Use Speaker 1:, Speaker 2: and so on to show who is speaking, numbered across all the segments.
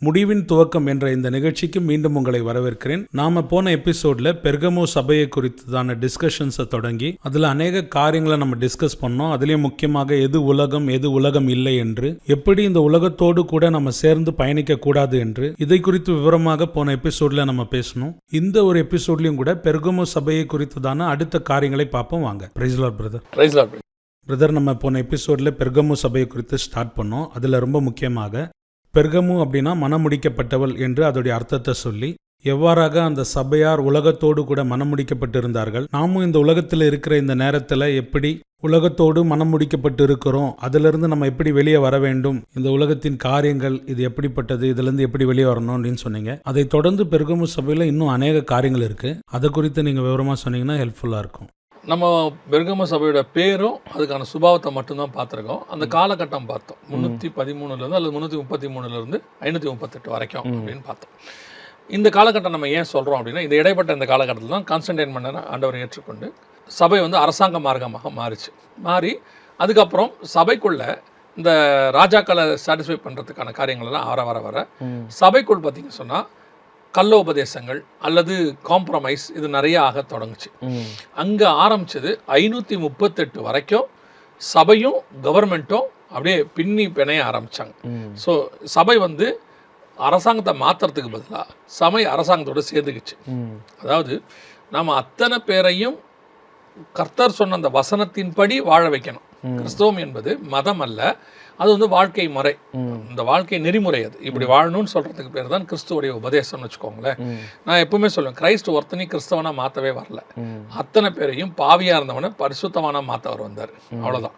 Speaker 1: முடிவின் துவக்கம் என்ற இந்த நிகழ்ச்சிக்கு மீண்டும் உங்களை வரவேற்கிறேன். நாம போன எபிசோட்ல பெர்கமோ சபையை குறித்ததான டிஸ்கஷன்ஸை தொடங்கி அதுல அநேக காரியங்களை நம்ம டிஸ்கஸ் பண்ணோம். அதுலயும் முக்கியமாக எது உலகம் இல்லை என்று, எப்படி இந்த உலகத்தோடு கூட நம்ம சேர்ந்து பயணிக்க கூடாது என்று, இதை குறித்து விவரமாக போன எபிசோட்ல நம்ம பேசணும். இந்த ஒரு எபிசோட்லயும் கூட பெர்கமோ சபையை குறித்ததான அடுத்த காரியங்களை பார்ப்போம். வாங்க. Praise lord brother. நம்ம போன எபிசோட்ல பெர்கமோ சபையை குறித்து ஸ்டார்ட் பண்ணோம். அதுல ரொம்ப முக்கியமாக பெர்கமு அப்படின்னா மனமுடிக்கப்பட்டவள் என்று அதோடைய அர்த்தத்தை சொல்லி, எவ்வாறாக அந்த சபையார் உலகத்தோடு கூட மனமுடிக்கப்பட்டிருந்தார்கள், நாமும் இந்த உலகத்தில் இருக்கிற இந்த நேரத்தில் எப்படி உலகத்தோடு மனமுடிக்கப்பட்டு இருக்கிறோம், அதிலிருந்து நம்ம எப்படி வெளியே வர வேண்டும், இந்த உலகத்தின் காரியங்கள் இது எப்படிப்பட்டது, இதிலிருந்து எப்படி வெளியே வரணும் அப்படின்னு சொன்னீங்க. அதை தொடர்ந்து பெர்கமு சபையில் இன்னும் அநேக காரியங்கள் இருக்குது. அதை குறித்து நீங்கள் விவரமாக சொன்னீங்கன்னா ஹெல்ப்ஃபுல்லாக இருக்கும்.
Speaker 2: நம்ம பெர்கமோ சபையோட பேரும் அதுக்கான சுபாவத்தை மட்டும்தான் பார்த்துருக்கோம். அந்த காலகட்டம் பார்த்தோம். 313 அல்லது 333 538 வரைக்கும் அப்படின்னு பார்த்தோம். இந்த காலகட்டம் நம்ம ஏன் சொல்கிறோம் அப்படின்னா, இந்த இடைப்பட்ட இந்த காலகட்டத்தில் தான் கான்ஸ்டன்டைன் மன்னர் ஆண்டவரை ஏற்றுக்கொண்டு சபை அரசாங்க மார்க்கமாக மாறி அதுக்கப்புறம் சபைக்குள்ள இந்த ராஜாக்களை சாட்டிஸ்ஃபை பண்ணுறதுக்கான காரியங்கள் எல்லாம் வர சபைக்குள் பார்த்தீங்க சொன்னால் கள்ள உபதேசங்கள் அல்லது காம்ப்ரமைஸ் இது நிறைய ஆக தொடங்குச்சு. அங்கே ஆரம்பிச்சது 538 வரைக்கும் சபையும் கவர்மெண்ட்டும் அப்படியே பின்னி பிணைய ஆரம்பித்தாங்க. ஸோ சபை அரசாங்கத்தை மாற்றுறதுக்கு பதிலாக சபை அரசாங்கத்தோடு சேர்ந்துக்குச்சு. அதாவது நாம் அத்தனை பேரையும் கர்த்தர் சொன்ன அந்த வசனத்தின்படி வாழ வைக்கணும். கிறிஸ்தவம் என்பது மதம் அல்ல, அது வாழ்க்கை முறை, இந்த வாழ்க்கை நெறிமுறை. அது இப்படி வாழணும்னு சொல்றதுக்கு பேர் தான் கிறிஸ்துவோடைய உபதேசம்னு வச்சுக்கோங்களேன். நான் எப்பவுமே சொல்லுவேன், கிரைஸ்ட் ஒருத்தனையும் கிறிஸ்தவனா மாற்றவே வரல, அத்தனை பேரையும் பாவியா இருந்தவனை பரிசுத்தவானா மாற்ற அவர் வந்தார். அவ்வளோதான்.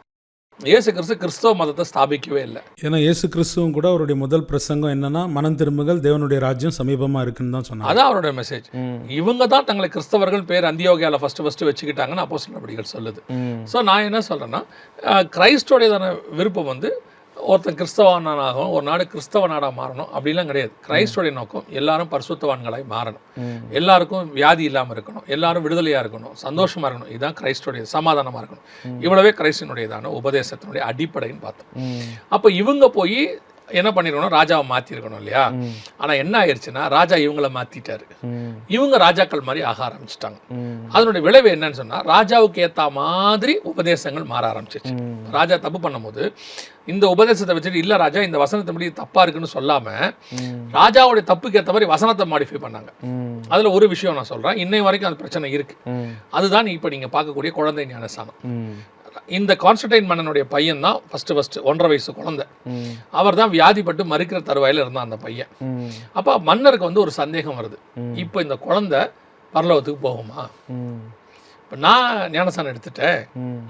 Speaker 2: இயேசு கிறிஸ்து கிறிஸ்தவ மதத்தை ஸ்தாபிக்கவே இல்லை.
Speaker 1: ஏன்னா இயேசு கிறிஸ்துவும் கூட அவருடைய முதல் பிரசங்கம் என்னன்னா, மனம் திரும்புங்கள், தேவனுடைய ராஜ்யம் சமீபமா இருக்குன்னு தான் சொன்னாங்க.
Speaker 2: அதான் அவருடைய மெசேஜ். இவங்க தான் தங்களை கிறிஸ்தவர்கள் பேர் அந்தியோகியால ஃபர்ஸ்ட் வச்சுக்கிட்டாங்கன்னு அப்போஸ்தலர் நடவடிக்கைகள் சொல்லுது. ஸோ நான் என்ன சொல்றேன்னா, கிரைஸ்டோடையதான விருப்பம் ஒருத்தன் கிறிஸ்தவனாகவும் ஒரு நாடு கிறிஸ்தவ நாடாக மாறணும் அப்படிலாம் கிடையாது. கிரைஸ்டோடைய நோக்கம் எல்லாரும் பரிசுத்தவான்களாய் மாறணும், எல்லாருக்கும் வியாதி இல்லாமல் இருக்கணும், எல்லாரும் விடுதலையாக இருக்கணும், சந்தோஷமாக இருக்கணும். இதுதான் கிரைஸ்டோடைய சமாதானமாக இருக்கணும். இவ்வளவே கிரைஸ்டினுடையதான உபதேசத்தினுடைய அடிப்படைன்னு பார்த்தோம். அப்போ இவங்க போய் என்ன பண்ணிருக்கணும், ராஜாவை மாற்றிருக்கணும் இல்லையா? ஆனால் என்ன ஆயிடுச்சுன்னா, ராஜா இவங்கள மாற்றிட்டாரு. இவங்க ராஜாக்கள் மாதிரி ஆக ஆரம்பிச்சிட்டாங்க. அதனுடைய விளைவு என்னன்னு சொன்னால், ராஜாவுக்கு ஏற்ற மாதிரி உபதேசங்கள் மாற ஆரம்பிச்சிச்சு. ராஜா தப்பு பண்ணும்போது இந்த உபதேசத்தை வச்சுட்டு, இல்லை ராஜா இந்த வசனத்தை படி தப்பா இருக்குன்னு சொல்லாமல் ராஜாவுடைய தப்புக்கு ஏற்ற மாதிரி வசனத்தை மாடிஃபை பண்ணாங்க. அதில் ஒரு விஷயம் நான் சொல்கிறேன், இன்னை வரைக்கும் அந்த பிரச்சனை இருக்கு. அதுதான் இப்போ நீங்கள் பார்க்கக்கூடிய குழந்தை ஞானஸ்தானம். இந்த கான்ஸ்டன்டைன் மன்னனுடைய பையன் தான் ஃபர்ஸ்ட் 1.5 வயசு குழந்தை. அவர் தான் வியாதிப்பட்டு மறுக்கிற தருவாயில் இருந்தான் அந்த பையன். அப்போ மன்னருக்கு ஒரு சந்தேகம் வருது, இப்போ இந்த குழந்தை பரலோகத்துக்கு போகுமா? இப்போ நான் ஞானஸ்தானம் எடுத்துட்டேன்,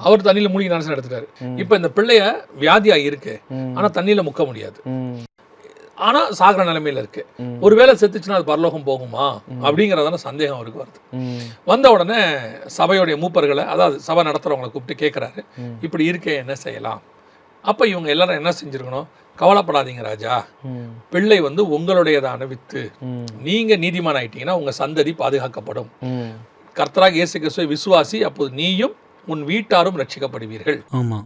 Speaker 2: அவர் தண்ணியில் மூழ்கி ஞானஸ்தானம் எடுத்துட்டாரு. இப்போ இந்த பிள்ளைய வியாதியா இருக்கு, ஆனால் தண்ணியில் முக்க முடியாது, ஆனால் சாகிற நிலைமையில இருக்கு. ஒருவேளை செத்துச்சுன்னா அது பரலோகம் போகுமா அப்படிங்கிறதான சந்தேகம் அவருக்கு வருது. வந்த உடனே சபையுடைய மூப்பர்களை, அதாவது சபை நடத்துறவங்களை கூப்பிட்டு கேட்குறாரு, இப்படி இருக்கே என்ன செய்யலாம்? அப்போ இவங்க எல்லாரும் என்ன செஞ்சிருக்கணும், கவலைப்படாதீங்க ராஜா, பிள்ளை உங்களுடையதான வித்து, நீங்க நீதிமான் ஆயிட்டீங்கன்னா உங்க சந்ததி பாதுகாக்கப்படும். கர்த்தராகிய இயேசு கிறிஸ்துவை விசுவாசி, அப்போது நீயும் உன் வீட்டாரும் ரட்சிக்கப்படுவீர்கள்.
Speaker 1: ஆமா.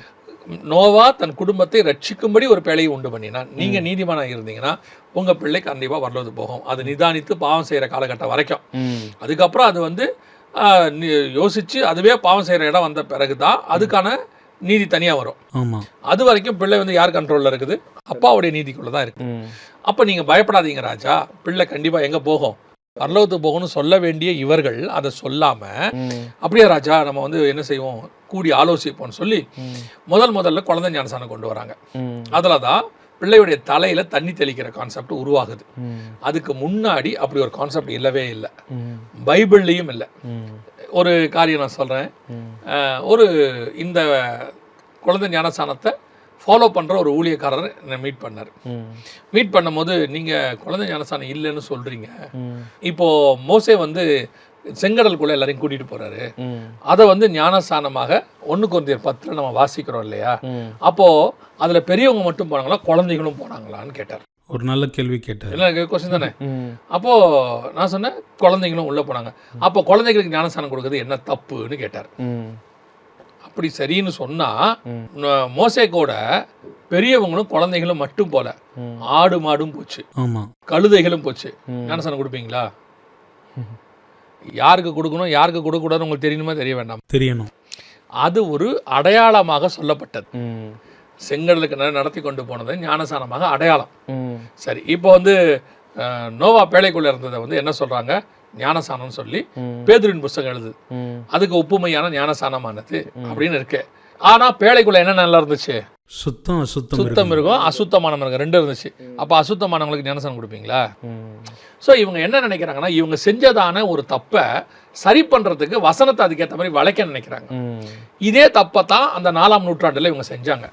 Speaker 2: நோவா தன் குடும்பத்தை ரட்சிக்கும்படி ஒரு பிழையை உண்டு பண்ணினான். நீங்க நீதிமானா இருந்தீங்கன்னா உங்க பிள்ளை கண்டிப்பா வரலது போகும். அது நிதானித்து பாவம் செய்யற காலகட்டம் வரைக்கும். அதுக்கப்புறம் அது யோசிச்சு அதுவே பாவம் செய்யற இடம் வந்த பிறகுதான் அதுக்கான நீதி தனியா வரும். அது வரைக்கும் பிள்ளை யார் கண்ட்ரோல்ல இருக்குது? அப்பாவுடைய நீதிக்குள்ளதான் இருக்கு. அப்ப நீங்க பயப்படாதீங்க ராஜா, பிள்ளை கண்டிப்பா எங்க போகும், பரலோகத்துக்கு போகணும்னு சொல்ல வேண்டிய இவர்கள் அதை சொல்லாம, அப்படியே ராஜா நம்ம என்ன செய்வோம், கூடி ஆலோசிப்போம்னு சொல்லி முதல்ல குழந்தை ஞானஸ்தானம் கொண்டு வராங்க. அதுலதான் பிள்ளையுடைய தலையில தண்ணி தெளிக்கிற கான்செப்ட் உருவாகுது. அதுக்கு முன்னாடி அப்படி ஒரு கான்செப்ட் இல்லவே இல்லை, பைபிள்லயும் இல்லை. ஒரு காரியம் நான் சொல்றேன், இந்த குழந்தை ஞானஸ்தானத்தை ஃபாலோ பண்ணுற ஒரு ஊழியக்காரர் என்னை மீட் பண்ணார். மீட் பண்ணும்போது, நீங்கள் குழந்தை ஞானஸ்தானம் இல்லைன்னு சொல்கிறீங்க, இப்போது மோசே செங்கடலுக்குள்ளே எல்லாரையும் கூட்டிகிட்டு போகிறாரு, அதை ஞானஸ்தானமாக 1 கொரிந்தியர் 10 நம்ம வாசிக்கிறோம் இல்லையா? அப்போது அதில் பெரியவங்க மட்டும் போனாங்களா, குழந்தைகளும் போனாங்களான்னு கேட்டார்.
Speaker 1: ஒரு நல்ல கேள்வி கேட்டார்.
Speaker 2: என்ன கொஸ்டின் தானே? அப்போது நான் சொன்னேன், குழந்தைங்களும் உள்ளே போனாங்க. அப்போ குழந்தைகளுக்கு ஞானஸ்தானம் கொடுக்குறது என்ன தப்புன்னு கேட்டார். அப்படி சரின்னு சொன்னா மோசே கூட பெரியவங்களும் குழந்தைகளும் மட்டும் போல ஆடு மாடும் போச்சு,
Speaker 1: ஆமா,
Speaker 2: கழுதைகளும் போச்சு. ஞானஸ்நானம் கொடுப்பீங்களா? யாருக்கு கொடுக்கணும் யாருக்கு கொடுக்கக்கூடாதுன்னு உங்களுக்கு தெரியணுமா தெரிய வேண்டாம்?
Speaker 1: தெரியணும்.
Speaker 2: அது ஒரு அடையாளமாக சொல்லப்பட்டது. செங்கடலுக்கு நடத்தி கொண்டு போனது ஞானஸ்நானமாக அடையாளம். சரி, இப்போ வந்து நோவா பேழைக்குள்ள இருந்ததை வந்து என்ன சொல்றாங்க? ஞானஸ்நானம் சொல்லி பேதுருவின் புஸ்தகம் எழுது. அதுக்கு ஒப்புமையான ஞானஸ்நானமானது அப்படின்னு இருக்கு. ஆனா பேழைக்குள்ள என்ன நல்லா இருந்துச்சு?
Speaker 1: சுத்தம்
Speaker 2: இருக்கும், அசுத்தமானவங்க இருக்கும், ரெண்டும் இருந்துச்சு. அப்ப அசுத்தமானவங்களுக்கு ஞானஸ்நானம் கொடுப்பீங்களா? ஸோ இவங்க என்ன நினைக்கிறாங்கன்னா, இவங்க செஞ்சதான ஒரு தப்பை சரி பண்றதுக்கு வசனத்தை அதுக்கேற்ற மாதிரி வளைக்க நினைக்கிறாங்க. இதே தப்பை தான் அந்த 4ஆம் நூற்றாண்டுல இவங்க செஞ்சாங்க.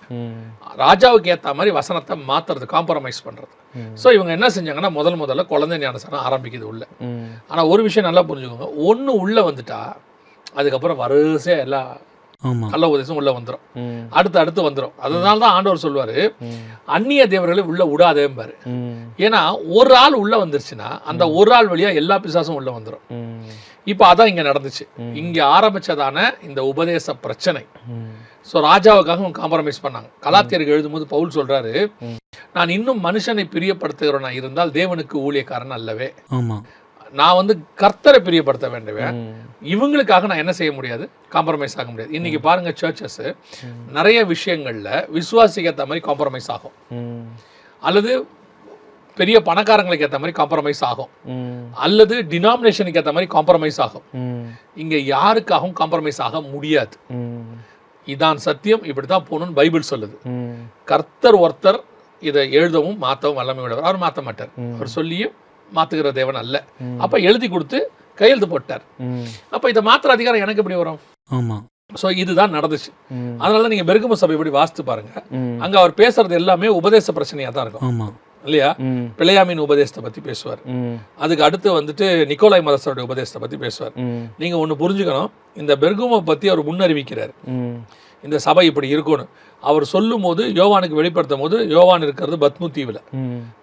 Speaker 2: ராஜாவுக்கு ஏற்ற மாதிரி வசனத்தை மாத்துறது, காம்ப்ரமைஸ் பண்றது. ஸோ இவங்க என்ன செஞ்சாங்கன்னா, முதல்ல குழந்தை ஞானஸ்நானம் ஆரம்பிக்குது உள்ள. ஆனா ஒரு விஷயம் நல்லா புரிஞ்சுக்கோங்க, ஒன்று உள்ள வந்துட்டா அதுக்கப்புறம் வரிசையா எல்லா நல்ல உபதேசம் உள்ள வந்துடும், அடுத்து வந்துடும். அதனால தான் ஆண்டவர் சொல்லுவாரு, அந்நிய தேவர்களை உள்ள விடாதேம்பாரு. ஏன்னா ஒரு ஆள் உள்ள வந்துருச்சுன்னா அந்த ஒரு ஆள் வழியா எல்லா பிசாசும் உள்ள வந்துடும். இப்ப அதான் இங்க நடந்துச்சு. இங்க ஆரம்பிச்சதான இந்த உபதேச பிரச்சனை. ஸோ ராஜாவுக்காக காம்ப்ரமைஸ் பண்ணாங்க. கலாத்தியருக்கு எழுதும்போது பவுல் சொல்றாரு, நான் இன்னும் மனுஷனை பிரியப்படுத்துகிறவனா இருந்தால் தேவனுக்கு ஊழியக்காரன் அல்லவே. நான் வந்து கர்த்தரை பிரியப்படுத்த வேண்டுவேன், இவங்களுக்காக நான் என்ன செய்ய முடியாது? காம்ப்ரமைஸ் ஆக முடியாது. இன்னைக்கு பாருங்க, சர்ச்சஸ் நிறைய விஷயங்கள்ல விசுவாசிக்கு ஏற்ற மாதிரி காம்ப்ரமைஸ் ஆகும், அல்லது பெரிய பணக்காரங்களுக்கு ஏற்ற மாதிரி காம்ப்ரமைஸ் ஆகும், அல்லது டினாமினேஷனுக்கு ஏற்ற மாதிரி காம்ப்ரமைஸ் ஆகும். இங்க யாருக்காகவும் காம்ப்ரமைஸ் ஆக முடியாது. இதான் சத்தியம், இப்படித்தான் போகணும்னு பைபிள் சொல்லுது. கர்த்தர் ஒருத்தர் இதை எழுதவும் மாற்றவும் வல்லமை உள்ளவர். அவர் மாற்ற மாட்டார், அவர் சொல்லியும் மாத்துகிற தேவன் அல்ல. அப்ப எழுதி கொடுத்து கையெழுத்து போட்டார். அப்ப இதை மாத்திர அதிகாரம் எனக்கு எப்படி வரும்? சோ இதுதான் நடந்துச்சு. அதனால நீங்க பெர்கமு சபை இப்படி வாசித்து பாருங்க, அங்க அவர் பேசுறது எல்லாமே உபதேச பிரச்சனையா தான் இருக்கும் இல்லையா? பிழையாமின் உபதேசத்தை பத்தி பேசுவார். அதுக்கு அடுத்து வந்துட்டு நிக்கோலாய் மதஸ்தருடைய உபதேசத்தை பத்தி பேசுவார். நீங்க ஒண்ணு புரிஞ்சுக்கணும், இந்த பெர்கமு பத்தி அவர் முன்னறிவிக்கிறார், இந்த சபை இப்படி இருக்கணும். அவர் சொல்லும் போது யோவானுக்கு வெளிப்படுத்தும் போது, யோவான் இருக்கிறது பத்மு தீவுல,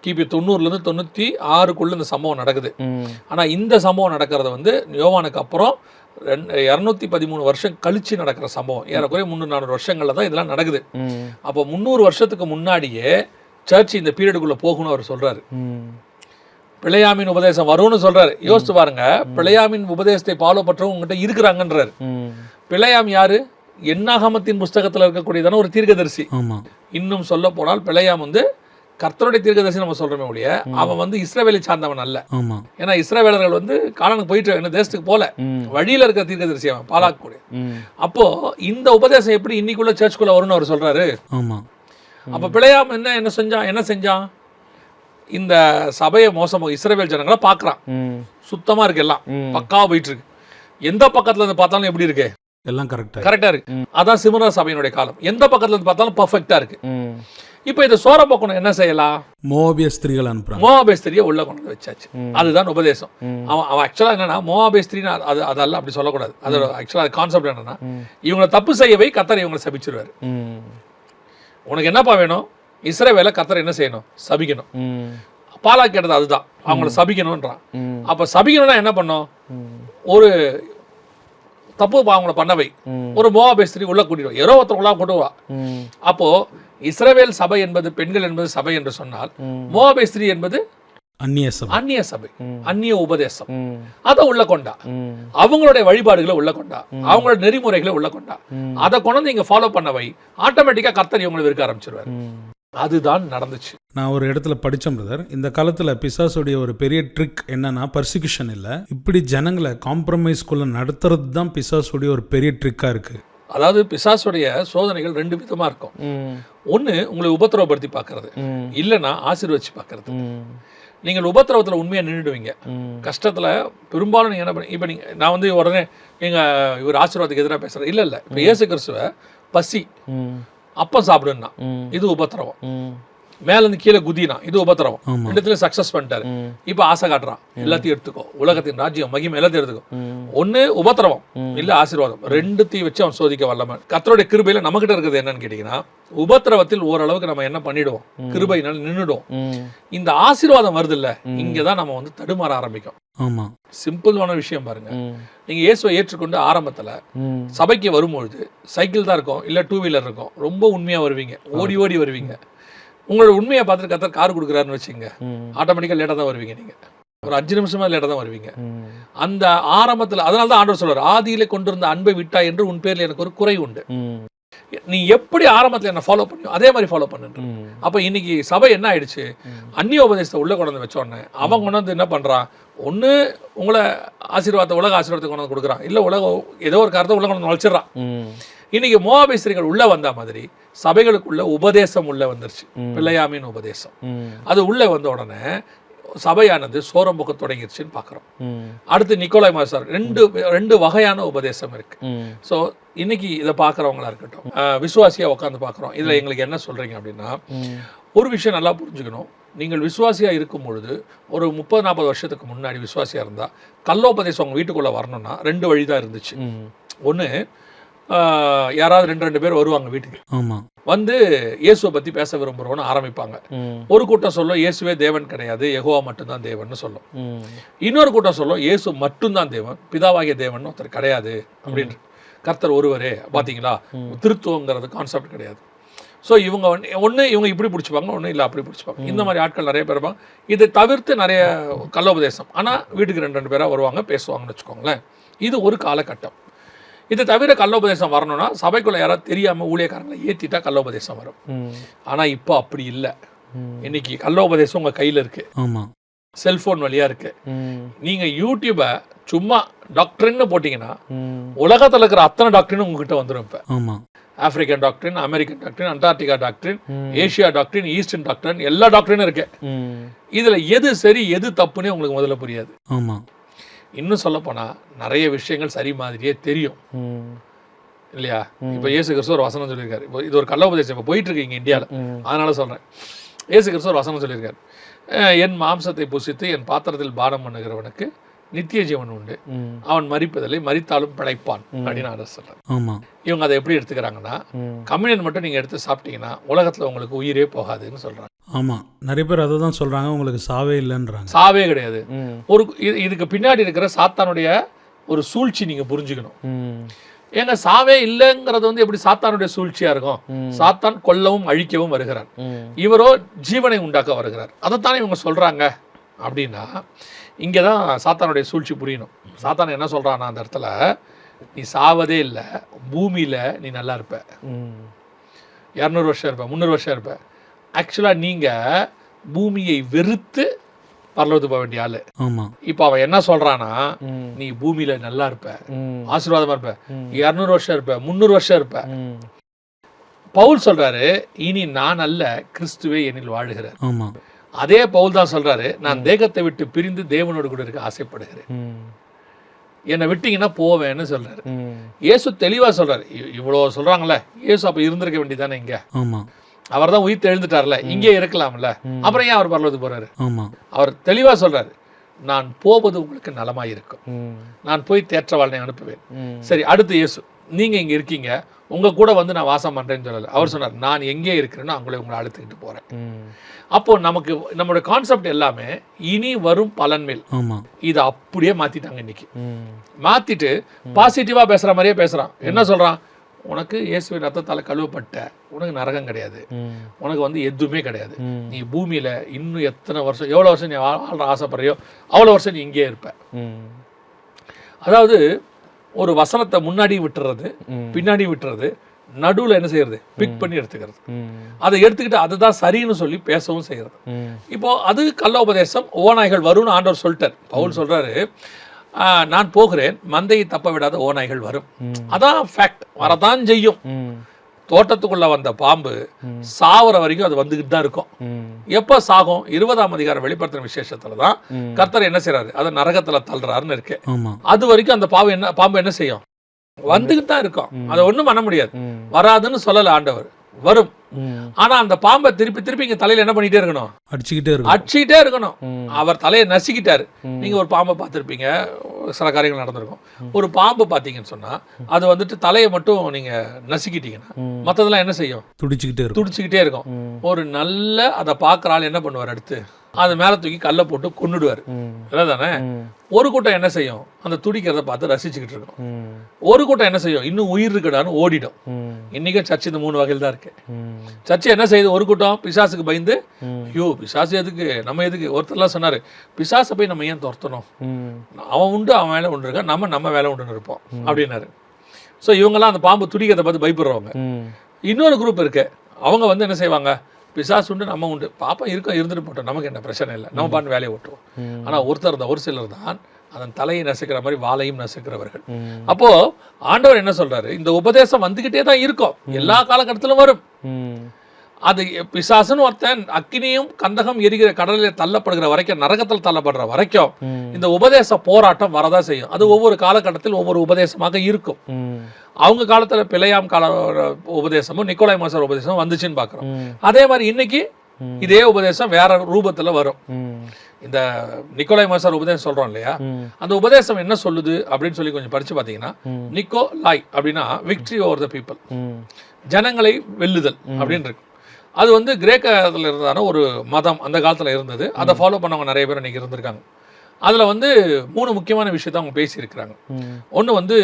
Speaker 2: கிபி 90 to 96 இந்த சம்பவம் நடக்குது. ஆனா இந்த சம்பவம் நடக்கிறது வந்து யோவானுக்கு அப்புறம் 213 வருஷம் கழிச்சு நடக்கிற சம்பவம். ஏறக்குறைய 300-400 வருஷங்கள்ல தான் இதெல்லாம் நடக்குது. அப்போ 300 வருஷத்துக்கு முன்னாடியே சர்ச் இந்த பீரியடுக்குள்ள போகணும் அவர் சொல்றாரு. பிழையாமின் உபதேசம் வரும்னு சொல்றாரு. யோசிச்சு பாருங்க, பிழையாமின் உபதேசத்தை ஃபாலோ பண்றவங்க உங்ககிட்ட இருக்கிறாங்கன்றாரு. பிழையாம் யாரு? என்னாகமத்தின் புஸ்தகத்துல இருக்கக்கூடியதான ஒரு தீர்க்கதரிசி. இன்னும் சொல்ல போனால் பிழையாம் வந்து கர்த்தருடைய தீர்க்கதரிசி நம்ம சொல்றோமே ஒழிய அவன் வந்து இஸ்ரவேலை சார்ந்தவன் அல்ல. ஏன்னா இஸ்ரவேலர்கள் வந்து கானானுக்கு போயிட்டு என்ன தேசத்துக்கு போல, வழியில இருக்கிற தீர்க்கதரிசி அவன், பாலாக் கூட. அப்போ இந்த உபதேசம் எப்படி இன்னைக்குள்ள சர்ச்சுக்குள்ள வரும்னு அவர் சொல்றாரு. அப்ப பிழையாம் என்ன செஞ்சான்? இந்த சபையை மோசமாக இஸ்ரவேல் ஜனங்களை பாக்குறான். சுத்தமா இருக்கு, எல்லாம் பக்காவா போயிட்டு இருக்கு. எந்த பக்கத்துல இருந்து பார்த்தாலும் எப்படி இருக்கு?
Speaker 1: எல்லாம் கரெக்டா இருக்கு.
Speaker 2: அதான் சிமரா சபையினுடைய காலம். எந்த பக்கத்துல இருந்து பார்த்தாலும் பர்ஃபெக்ட்டா இருக்கு. இப்ப இதை சோர போக்கணும், என்ன செய்யலாம்?
Speaker 1: மோவாபிய ஸ்திரீகள் அனுப்புறாங்க.
Speaker 2: மோவாபிய ஸ்திரியை உள்ள கொண்டு வச்சாச்சு. அதுதான் உபதேசம். அவன் ஆக்சுவலா என்னன்னா, மோவாபிய ஸ்திரீ அதெல்லாம் அப்படி சொல்லக்கூடாது. அது ஆக்சுவலா கான்செப்ட் என்னன்னா, இவங்களை தப்பு செய்யவை கர்த்தர் இவங்களை சபிச்சிருவாரு. உனக்கு என்னப்பா வேணும்? இஸ்ரவேலை கர்த்தர் என்ன செய்யணும்? சபிக்கணும். பாலா கேட்டது அதுதான், அவங்கள சபிக்கணும்ன்றான். அப்ப சபிக்கணும்னா என்ன பண்ணும்? ஒரு தப்பு அவங்கள பண்ணவை, ஒரு மோவாபிய ஸ்திரீ உள்ள கூட்டிடுவா, யாரோ ஒருத்தவங்களா கொண்டுவா. அப்போ இஸ்ரவேல் சபை என்பது, பெண்கள் என்பது சபை என்று சொன்னால், மோவாபிய ஸ்திரீ என்பது அந்நிய சபை, அந்நிய உபதேசம். அதை உள்ள கொண்டா, அவங்களுடைய வழிபாடுகளை உள்ள கொண்டா, அவங்களோட நெறிமுறைகளை உள்ள கொண்டா, அதை கொண்டு இங்க ஃபாலோ பண்ணவை ஆட்டோமேட்டிக்கா கர்த்தர் இவங்களை விற்க ஆரம்பிச்சிருவார். அதுதான் நடந்துச்சு.
Speaker 1: நான் ஒரு இடத்துல படித்தேன் பிரதர், இந்த காலத்தில் பிசாசுடைய ஒரு பெரிய ட்ரிக் என்னன்னா, பர்சிக்யூஷன் இல்லை, இப்படி ஜனங்களை காம்ப்ரமைஸ்குள்ள நடத்துறது தான் பிசாசுடைய ஒரு பெரிய ட்ரிக்கா இருக்கு.
Speaker 2: அதாவது பிசாசுடைய சோதனைகள் 2 விதமா இருக்கும். ஒன்று உங்களை உபத்திரவப்படுத்தி பார்க்கறது, இல்லைன்னா ஆசீர்வதிச்சு பார்க்கறது. நீங்கள் உபத்திரவத்தில் உண்மையாக நின்றுடுவீங்க. கஷ்டத்தில் பெரும்பாலும் நீங்கள் என்ன பண்ணி, இப்போ நீங்கள் நான் வந்து உடனே இவர் ஆசீர்வாதத்துக்கு எதிராக பேசுகிறேன் இல்லை. இப்போ இயேசு கிறிஸ்துவ பசி அப்பம் சாப்பிடுன்னா இது உபத்திரவம். மேல இருந்து கீழே குதினா, இது உபத்திரவம்.
Speaker 1: ஆமா.
Speaker 2: ரெண்டுத்துல சக்சஸ் பண்ணிட்டாரு. இப்ப ஆசை காட்டுறான், எல்லாத்தையும் எடுத்துக்கோ, உலகத்தின் ராஜ்யம் மகிமை எல்லாத்தையும் எடுத்துக்கோ. ஒண்ணு உபத்திரவம், இல்ல ஆசீர்வாதம். ரெண்டுத்தையும் வச்சு அவன் சோதிக்க வல்லவன். கர்த்தருடைய கிருபையில நம்மகிட்ட இருக்கிறது என்னன்னு கேட்டீங்கன்னா, உபத்திரவத்தில் ஓரளவுக்கு நம்ம என்ன பண்ணிடுவோம், கிருபையினால நின்னுடுவோம். இந்த ஆசீர்வாதம் வருது இல்ல, இங்கதான் நம்ம வந்து தடுமாற ஆரம்பிக்கும்.
Speaker 1: ஆமா.
Speaker 2: சிம்பிளான விஷயம் பாருங்க. நீங்க இயேசுவை ஏற்றுக்கொண்டு ஆரம்பத்துல சபைக்கு வரும்பொழுது சைக்கிள் தான் இருக்கும், இல்ல 2 வீலர் இருக்கும். ரொம்ப உண்மையா வருவீங்க, ஓடி ஓடி வருவீங்க. உங்களோட உண்மையை பார்த்துட்டு கர்த்தர் கார் கொடுக்குறாருன்னு வச்சுங்க, ஆட்டோமேட்டிக்கா லேட்டா தான் வருவீங்க. நீங்க ஒரு 5 நிமிஷமா லேட்டா தான் வருவீங்க. அந்த ஆரம்பத்துல, அதனால தான் ஆண்டவர் சொல்றாரு, ஆதியிலே கொண்டிருந்த அன்பை விட்டா என்று உன் பேர்ல எனக்கு ஒரு குறை உண்டு. நீ எப்படி ஆரம்பத்துல என்ன ஃபாலோ பண்ணியோ அதே மாதிரி ஃபாலோ பண்ணுன்ற. அப்ப இன்னைக்கு சபை என்ன ஆயிடுச்சு, அந்நிய உபதேசத்தை உள்ள கொண்டு வந்து வச்ச உடனே அவன் கொண்டு வந்து என்ன பண்றான், ஒண்ணு உங்களை ஆசீர்வாதத்தை, உலக ஆசீர்வாதத்தை கொண்டு வந்து கொடுக்குறான், இல்ல உலக ஏதோ ஒரு காரணத்தை உள்ள கொண்டு வந்து வச்சிடறான். இன்னைக்கு மோவாபிய ஸ்திரீகள் உள்ள வந்த மாதிரி சபைகளுக்குள்ள உபதேசம் உள்ள வந்துருச்சு, பிள்ளையாமின் உபதேசம். அது உள்ள வந்த உடனே சபையானது சோரம் போக்க தொடங்கிருச்சுன்னு பாக்குறோம். அடுத்து நிக்கோலாய் மாஸ்டர் ரெண்டு வகையான உபதேசம் இருக்கு. சோ இன்னைக்கு இதை பாக்குறவங்களா இருக்கட்டும், விசுவாசியா உட்காந்து பாக்குறோம், இதுல எங்களுக்கு என்ன சொல்றீங்க அப்படின்னா, ஒரு விஷயம் நல்லா புரிஞ்சுக்கணும். நீங்கள் விசுவாசியா இருக்கும் பொழுது, ஒரு 30-40 வருஷத்துக்கு முன்னாடி விசுவாசியா இருந்தா கள்ளோபதேசம் உங்க வீட்டுக்குள்ள வரணும்னா 2 வழி தான் இருந்துச்சு. ஒண்ணு, யாராவது 2 பேர் வருவாங்க வீட்டுக்கு, வந்து இயேசுவை பத்தி பேச விரும்புறோம்னு ஆரம்பிப்பாங்க. ஒரு கூட்டம் சொல்லும் இயேசுவே தேவன் கிடையாது, யெகோவா மட்டும்தான் தேவன் சொல்லும். இன்னொரு கூட்டம் சொல்லும் இயேசு மட்டும்தான் தேவன், பிதாவாகிய தேவன் ஒருத்தர் கிடையாது அப்படின்னு. கர்த்தர் ஒருவரே, பாத்தீங்களா, திருத்துவங்கிறது கான்செப்ட் கிடையாது. ஸோ இவங்க ஒன்று இவங்க இப்படி பிடிச்சிப்பாங்க, ஒன்று இல்லை அப்படி பிடிச்சிப்பாங்க. இந்த மாதிரி ஆட்கள் நிறைய பேர் இருப்பாங்க. இதை தவிர்த்து நிறைய கள்ளோபதேசம், ஆனால் வீட்டுக்கு 2 பேராக வருவாங்க, பேசுவாங்கன்னு வச்சுக்கோங்களேன். இது ஒரு காலகட்டம். இதை தவிர கள்ளோபதேசம் வரணும்னா சபைக்குள்ள யாராவது தெரியாமல் ஊழியக்காரங்களை ஏற்றிட்டா கள்ளோபதேசம் வரும். ஆனால் இப்போ அப்படி இல்லை. இன்னைக்கு கள்ளோபதேசம் உங்கள் கையில் இருக்கு, செல்போன் வழியா இருக்கு. நீங்க யூடியூபை சும்மா டாக்டர்னு போட்டீங்கன்னா உலகத்தில் இருக்கிற அத்தனை டாக்டரின் உங்ககிட்ட வந்துடும். இப்போ ஆப்பிரிக்கன் டாக்டரின், அமெரிக்கன் டாக்டரின், அண்டார்டிகா டாக்டரின், ஏஷியா டாக்டரின், ஈஸ்டர்ன் டாக்டரின், எல்லா டாக்டரினும் இருக்கு. இதுல எது சரி எது தப்புன்னே உங்களுக்கு முதல்ல புரியாது. இன்னும் சொல்ல போனா நிறைய விஷயங்கள் சரி மாதிரியே தெரியும் இல்லையா? இப்ப இயேசு கிறிஸ்து ஒரு வசனம் சொல்லியிருக்காரு. இப்போ இது ஒரு கள்ளோபதேசம் இப்போ போயிட்டு இருக்கு இங்க இந்தியாவில், அதனால சொல்றேன். இயேசு கிறிஸ்து ஒரு வசனம் சொல்லியிருக்காரு, என் மாம்சத்தை புசித்து என் பாத்திரத்தில் பானம் பண்ணுகிறவனுக்கு நித்திய ஜீவன் உண்டு, அவன் மரிப்பதில்லை, மரித்தாலும் பிழைப்பான் அப்படின்னு ஆண்டவர் சொல்றார். இவங்க அதை எப்படி எடுத்துக்கிறாங்கன்னா, கம்யூனியன் மட்டும் நீங்க எடுத்து சாப்பிட்டீங்கன்னா உலகத்துல உங்களுக்கு உயிரே போகாதுன்னு சொல்றாங்க.
Speaker 1: ஆமா, நிறைய பேர் அதை தான் சொல்றாங்க, உங்களுக்கு சாவே இல்லைன்றாங்க. சாவே
Speaker 2: கிடையாது. ஒரு இதுக்கு பின்னாடி இருக்கிற சாத்தானுடைய ஒரு சூழ்ச்சி நீங்க புரிஞ்சுக்கணும். ஏங்க சாவே இல்லைங்கிறது வந்து எப்படி சாத்தானுடைய சூழ்ச்சியா இருக்கும்? சாத்தான் கொல்லவும் அழிக்கவும் வருகிறார், இவரோ ஜீவனை உண்டாக்க வருகிறார். அதைத்தானே இவங்க சொல்றாங்க. அப்படின்னா இங்கதான் சாத்தானுடைய சூழ்ச்சி புரியணும். சாத்தான் என்ன சொல்றான்னா, அந்த இடத்துல நீ சாவதே இல்லை, பூமியில நீ நல்லா இருப்ப, 200 வருஷம் இருப்ப, 300 வருஷம் இருப்ப. ஆக்சுவலா நீங்க பூமியை வெறுத்து பரலோகத்துக்கு போக வேண்டிய ஆளு. இப்ப அவன் என்ன சொல்றானா, நீ பூமியில நல்லா இருப்ப, ஆசீர்வாதமா இருப்ப, 200 வருஷம் இருப்ப, 300 வருஷம் இருப்ப. பவுல் சொல்றாரு, இனி நான் அல்ல, கிறிஸ்துவே என்னில் வாழுகிறார். அதே பவுல் தான் சொல்றாரு, நான் தேகத்தை விட்டு பிரிந்து தேவனோடு கூட இருக்க ஆசைப்படுகிறேன், என்னை விட்டீங்கன்னா போவேன்னு சொல்றாரு. இயேசு தெளிவா சொல்றாரு. இவ்வளவு சொல்றாங்கல்ல, இயேசு அப்ப இருந்திருக்க வேண்டியதானே இங்க. அவர் தான் உயிர் எழுந்துட்டார்ல, இங்கே இருக்கலாம்ல, அப்புறம் ஏன் அவர் பரலோகத்துக்கு போறாரு? அவர் தெளிவா சொல்றாரு, நான் போவது உங்களுக்கு நலமாயிருக்கும், நான் போய் தேற்றவாளனை அனுப்புவேன். சரி, அடுத்து இயேசு, நீங்க இங்க இருக்கீங்க, உங்க கூட வந்து நான் வாசம் பண்றேன்னு சொல்லல. அவர் சொன்னார், நான் எங்கே இருக்கிறேன்னு உங்களை அழுத்துக்கிட்டு போறேன். அப்போ நமக்கு நம்மளுடைய கான்செப்ட் எல்லாமே இனி வரும் பலன் மேல். இதை அப்படியே மாத்திட்டாங்க இன்னைக்கு. மாத்திட்டு பாசிட்டிவா பேசுற மாதிரியே பேசுறான். என்ன சொல்றான், உனக்கு இயேசுவின் ரத்தத்தால கழுவப்பட்ட, உனக்கு நரகம் கிடையாது, உனக்கு வந்து எதுவுமே கிடையாது, நீ பூமியில இன்னும் எத்தனை வருஷம், எவ்வளவு வருஷம் நீ வாழ்ற ஆசைப்படுறியோ அவ்வளவு வருஷம் நீ இங்கே இருப்ப. அதாவது ஒரு வசனத்தை முன்னாடி விட்டுறது, பின்னாடி விட்டுறது, நடுவில் என்ன செய்யறது, பிக் பண்ணி எடுத்துக்கிறது. அதை எடுத்துக்கிட்டு அதுதான் சரின்னு சொல்லி பேசவும் செய்யறது. இப்போ அது கள்ளோபதேசம், ஓநாய்கள் வரும்னு ஆண்டவர் சொல்லிட்டார். பவுல் சொல்றாரு, நான் போகிறேன், மந்தையை தப்ப விடாத ஓநாய்கள் வரும். அதான் ஃபேக்ட், வரதான் செய்யும். தோட்டத்துக்குள்ள வந்த பாம்பு சாவர வரைக்கும் அது வந்துகிட்டு தான் இருக்கும். எப்ப சாகும்? 20ஆம் அதிகாரம் வெளிப்படுத்தின விசேஷத்துலதான் கர்த்தர் என்ன செய்யறாரு, அதை நரகத்துல தள்ளுறாருன்னு இருக்கு. அது வரைக்கும் அந்த பாம்பு என்ன செய்யும், வந்துகிட்டு தான் இருக்கும். அதை ஒண்ணும் பண்ண முடியாது. வராதுன்னு சொல்லல ஆண்டவர், வரும். ஆனா அந்த பாம்பை திருப்பி திருப்பி இங்க தலையில என்ன பண்ணிட்டே இருக்கணும்? அடிச்சுக்கிட்டே இருக்கணும். அவர் தலையை நசுக்கிட்டாரு. நீங்க ஒரு பாம்பை பார்த்துருப்பீங்க, சில காரியங்கள் நடந்திருக்கும். ஒரு பாம்பு பார்த்தீங்கன்னு சொன்னா அது வந்துட்டு தலையை மட்டும் நீங்க நசுக்கிட்டீங்கன்னா மற்றதெல்லாம் என்ன செய்யும்? துடிச்சுக்கிட்டே இருக்கும். ஒரு நல்ல அதை பார்க்குற ஆள் என்ன பண்ணுவார்? அடுத்து அது மேலே தூக்கி கல்லை போட்டு கொன்னுடுவார். தானே? ஒரு கூட்டம் என்ன செய்யும்? அந்த துடிக்கிறத பார்த்து ரசிச்சுக்கிட்டு இருக்கும். ஒரு கூட்டம் என்ன செய்யும்? இன்னும் உயிர் இருக்குடான்னு ஓடிடும். இன்னைக்கும் சர்ச் இந்த 3 வகையில் தான் இருக்கு. சர்ச்சை என்ன செய்யுது? ஒரு கூட்டம் பிசாசுக்கு பயந்து, ஐயோ பிசாசு எதுக்கு, நம்ம எதுக்கு? ஒருத்தர்லாம் சொன்னாரு, பிசாசை போய் நம்ம ஏன் துரத்தணும், அவன் உண்டு அவன் வேலை உண்டு இருக்கா, நம்ம வேலை உண்டுன்னு இருப்போம் அப்படின்னாரு. ஸோ இவங்கெல்லாம் அந்த பாம்பு துடிக்கிறத பார்த்து பயப்படுறவங்க. இன்னொரு குரூப் இருக்கு, அவங்க வந்து என்ன செய்வாங்க? பிசாசு உண்டு நம்ம உண்டு, பாப்பா இருந்துட்டு போட்டோம், நமக்கு என்ன பிரச்சனை இல்லை, நம்ம பாட்டு வேலையை ஓட்டுவோம். ஆனால் ஒரு சிலர் தான் அதன் தலையை நசுக்கிற மாதிரி வாளையும் நசுக்கிறவர்கள். அப்போ ஆண்டவர் என்ன சொல்றாரு? இந்த உபதேசம் வந்துகிட்டே தான் இருக்கும், எல்லா காலகட்டத்திலும் வரும். அது பிசாசுன்னு ஒருத்தன் அக்கினியும் கந்தகம் எரிகிற கடலில் தள்ளப்படுகிற வரைக்கும், நரகத்தில் தள்ளப்படுற வரைக்கும் இந்த உபதேச போராட்டம் வரதான் செய்யும். அது ஒவ்வொரு காலகட்டத்தில் ஒவ்வொரு உபதேசமாக இருக்கும். அவங்க காலத்துல பிழையாம் கால உபதேசமும் நிக்கோலாய் மாஸ்டர் உபதேசமும் வந்துச்சுன்னு பாக்குறோம். அதே மாதிரி இன்னைக்கு இதே உபதேசம் வேற ரூபத்துல வரும். இந்த நிக்கோலாய் மாஸ்டர் உபதேசம் சொல்றோம் இல்லையா, அந்த உபதேசம் என்ன சொல்லுது அப்படின்னு சொல்லி கொஞ்சம் படிச்சு பாத்தீங்கன்னா, நிக்கோலாய் அப்படின்னா விக்டரி ஓவர் த பீப்புள், ஜனங்களை வெல்லுதல் அப்படின்னு இருக்கு. அது வந்து கிரேக்கத்தில் இருந்ததான ஒரு மதம், அந்த காலத்துல இருந்தது. அதை ஃபாலோ பண்ணவங்க நிறைய பேர் இன்னைக்கு இருந்திருக்காங்க. அதில் வந்து 3 முக்கியமான விஷயத்தை அவங்க பேசியிருக்கிறாங்க. ஒன்று வந்து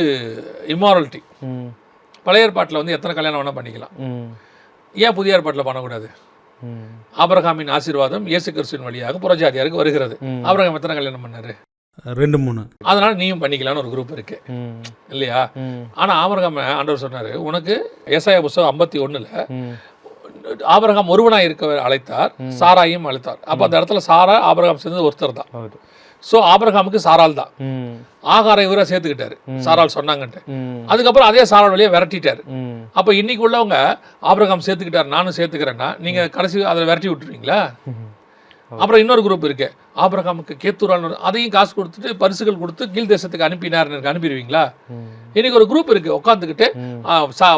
Speaker 2: இம்மாரலிட்டி. பழைய ஏற்பாட்டில் வந்து எத்தனை கல்யாணம் வேணால் பண்ணிக்கலாம், ஏன் புதிய ஏற்பாட்டில் பண்ணக்கூடாது? ஆபிரகாமின் ஆசீர்வாதம் இயேசு கிறிஸ்துவின் வழியாக புறஜாதியாருக்கு வருகிறது. ஆபிரகாம் எத்தனை கல்யாணம் பண்ணாரு?
Speaker 1: 2-3.
Speaker 2: அதனால நீயும் பண்ணிக்கலாம்னு ஒரு குரூப் இருக்கு இல்லையா? ஆனா ஆபிரகாம் ஆண்டவர் சொன்னாரு, உனக்கு ஏசாயா புத்தகம் 51ல் ஆபிரகாம் ஒருவனாய் இருக்க அழைத்தார், சாராயும் அழைத்தார். அப்ப அந்த இடத்துல சாரா ஆபிரகாம் சேர்ந்தது ஒருத்தர் தான். ஸோ ஆபிரகாமுக்கு சாரால் தான். ஆகாரை இவரை சேர்த்துக்கிட்டாரு, சாரால் சொன்னாங்கன்ட்டு. அதுக்கப்புறம் அதே சாரால் வழியாக விரட்டிட்டாரு. அப்போ இன்னைக்கு உள்ளவங்க ஆபிரகாம் சேர்த்துக்கிட்டாரு, நானும் சேர்த்துக்கிறேன்னா நீங்கள் கடைசி அதை விரட்டி விட்டுருவீங்களா? அப்புறம் இன்னொரு குரூப் இருக்கு, ஆபிரகாமுக்கு கேத்தூரால், அதையும் காசு கொடுத்துட்டு பரிசுகள் கொடுத்து கீழ் தேசத்துக்கு அனுப்பினார்னு அனுப்பிடுவீங்களா? இன்னைக்கு ஒரு குரூப் இருக்கு, உட்காந்துக்கிட்டு